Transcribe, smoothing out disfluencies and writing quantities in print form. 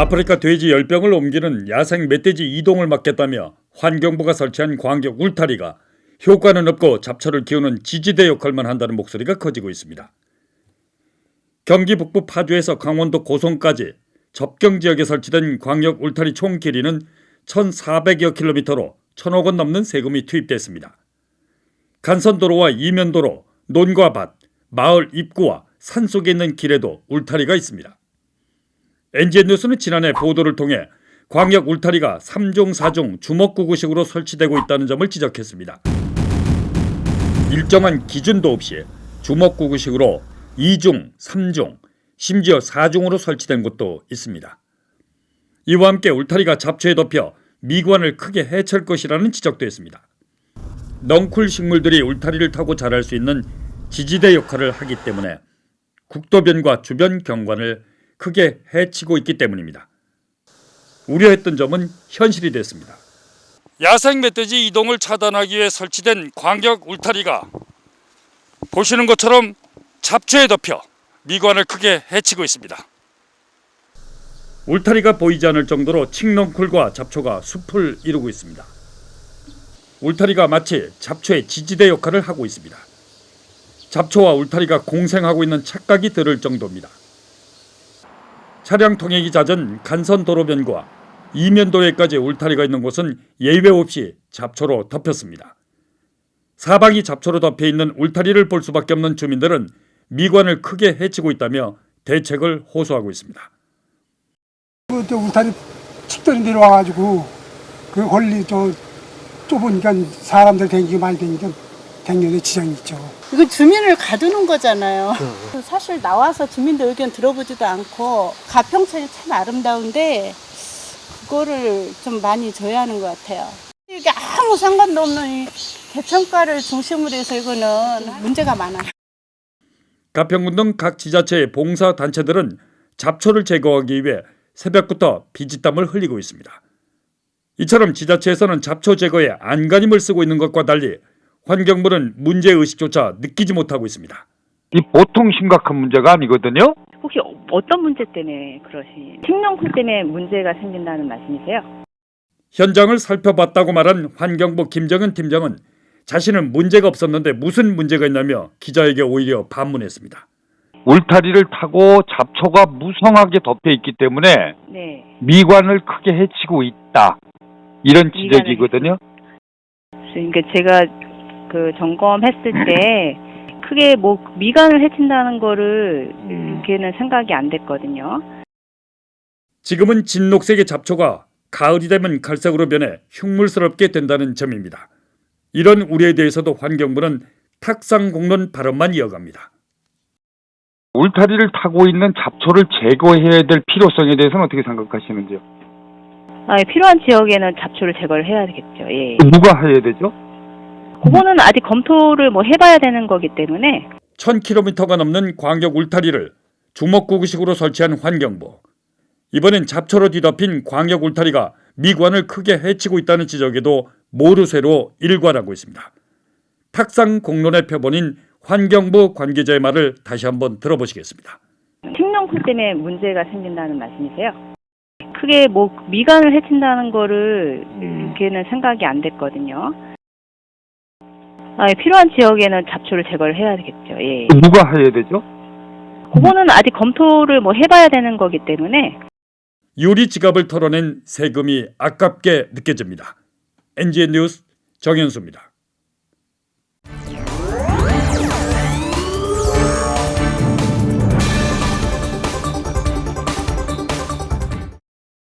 아프리카 돼지 열병을 옮기는 야생 멧돼지 이동을 막겠다며 환경부가 설치한 광역 울타리가 효과는 없고 잡초를 키우는 지지대 역할만 한다는 목소리가 커지고 있습니다. 경기 북부 파주에서 강원도 고성까지 접경 지역에 설치된 광역 울타리 총 길이는 1,400여 킬로미터로 1,000억 원 넘는 세금이 투입됐습니다. 간선도로와 이면도로, 논과 밭, 마을 입구와 산속에 있는 길에도 울타리가 있습니다. NGN 뉴스는 지난해 보도를 통해 광역 울타리가 3종 4종 주먹구구식으로 설치되고 있다는 점을 지적했습니다. 일정한 기준도 없이 주먹구구식으로 2종, 3종, 심지어 4종으로 설치된 곳도 있습니다. 이와 함께 울타리가 잡초에 덮여 미관을 크게 해칠 것이라는 지적도 있습니다. 넝쿨 식물들이 울타리를 타고 자랄 수 있는 지지대 역할을 하기 때문에 국토변과 주변 경관을 크게 해치고 있기 때문입니다. 우려했던 점은 현실이 됐습니다. 야생 멧돼지 이동을 차단하기 위해 설치된 광역 울타리가 보시는 것처럼 잡초에 덮여 미관을 크게 해치고 있습니다. 울타리가 보이지 않을 정도로 칡넝쿨과 잡초가 숲을 이루고 있습니다. 울타리가 마치 잡초의 지지대 역할을 하고 있습니다. 잡초와 울타리가 공생하고 있는 착각이 들을 정도입니다. 차량 통행이 잦은 간선도로변과 이면도로에까지 울타리가 있는 곳은 예외 없이 잡초로 덮였습니다. 사방이 잡초로 덮여 있는 울타리를 볼 수밖에 없는 주민들은 미관을 크게 해치고 있다며 대책을 호소하고 있습니다. 울타리 칡들이 내려와가지고 그 권리 좁으니까 사람들 댕기고 많이 댕기니까 댕기는데 지장이 있죠. 이거 주민을 가두는 거잖아요. 사실 나와서 주민들 의견 들어보지도 않고 가평천이 참 아름다운데 그거를 좀 많이 줘야 하는 것 같아요. 이게 아무 상관도 없는 이 개천가를 중심으로 해서 이거는 문제가 많아요. 가평군 등 각 지자체의 봉사단체들은 잡초를 제거하기 위해 새벽부터 피지땀을 흘리고 있습니다. 이처럼 지자체에서는 잡초 제거에 안간힘을 쓰고 있는 것과 달리 환경부는 문제의식조차 느끼지 못하고 있습니다. 이 보통 심각한 문제가 아니거든요. 혹시 어떤 문제 때문에 그러신? 칡넝쿨 때문에 문제가 생긴다는 말씀이세요? 현장을 살펴봤다고 말한 환경부 김정은 팀장은 자신은 문제가 없었는데 무슨 문제가 있냐며 기자에게 오히려 반문했습니다. 울타리를 타고 잡초가 무성하게 덮여 있기 때문에 네. 미관을 크게 해치고 있다. 이런 지적이거든요. 그러니까 제가 그 점검했을 때 크게 뭐 미관을 해친다는 거를 그게는 생각이 안 됐거든요. 지금은 진녹색의 잡초가 가을이 되면 갈색으로 변해 흉물스럽게 된다는 점입니다. 이런 우려에 대해서도 환경부는 탁상공론 발언만 이어갑니다. 울타리를 타고 있는 잡초를 제거해야 될 필요성에 대해서는 어떻게 생각하시는지요? 필요한 지역에는 잡초를 제거를 해야 되겠죠. 예. 누가 해야 되죠? 그거는 아직 검토를 뭐 해봐야 되는 거기 때문에. 1,000km가 넘는 광역 울타리를 주먹구구식으로 설치한 환경부. 이번엔 잡초로 뒤덮인 광역 울타리가 미관을 크게 해치고 있다는 지적에도 모르쇠로 일관하고 있습니다. 탁상공론의 표본인 환경부 관계자의 말을 다시 한번 들어보시겠습니다. 칡넝쿨 때문에 문제가 생긴다는 말씀이세요? 크게 뭐 미관을 해친다는 거를 그게는 생각이 안 됐거든요. 필요한 지역에는 잡초를 제거를 해야 되겠죠. 예. 누가 해야 되죠? 그거는 아직 검토를 뭐 해봐야 되는 거기 때문에. 유리 지갑을 털어낸 세금이 아깝게 느껴집니다. NGN 뉴스 정현수입니다.